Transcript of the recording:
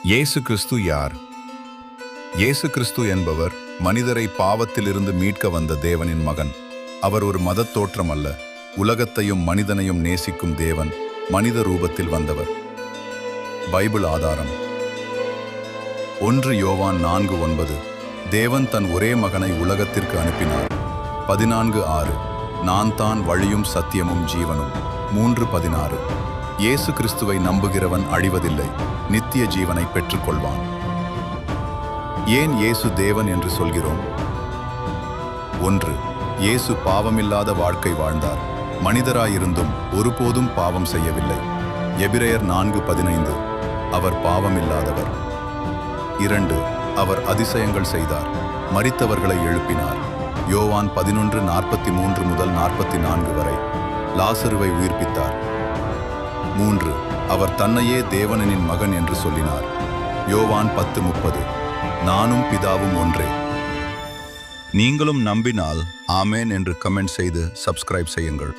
இயேசு கிறிஸ்து யார்? இயேசு கிறிஸ்து என்பவர் மனிதரை பாவத்திலிருந்து மீட்க வந்த தேவனின் மகன். அவர் ஒரு மதத் தோற்றம் அல்ல, உலகத்தையும் மனிதனையும் நேசிக்கும் தேவன் மனித ரூபத்தில் வந்தவர். பைபிள் ஆதாரம் 1 யோவான் 4:9. தேவன் தன் ஒரே மகனை உலகத்திற்கு அனுப்பினார். 14:6. நான் தான் வழியும் சத்தியமும் ஜீவனும். 3:16. இயேசு கிறிஸ்துவை நம்புகிறவன் அழிவதில்லை, நித்திய ஜீவனை பெற்றுக்கொள்வான். ஏன் இயேசு தேவன் என்று சொல்கிறோம்? 1. இயேசு பாவமில்லாத வாழ்க்கை வாழ்ந்தார். மனிதராயிருந்தும் ஒருபோதும் பாவம் செய்யவில்லை. எபிரேயர் 4:15. அவர் பாவமில்லாதவர். 2. அவர் அதிசயங்கள் செய்தார். மரித்தவர்களை எழுப்பினார். யோவான் 11:43 முதல் 44 வரை. லாசருவை உயிர்ப்பித்தார். 3. அவர் தன்னையே தேவனின் மகன் என்று சொல்லினார். யோவான் 10:30. நானும் பிதாவும் ஒன்றே. நீங்களும் நம்பினால் ஆமேன் என்று கமெண்ட் செய்து சப்ஸ்கிரைப் செய்யுங்கள்.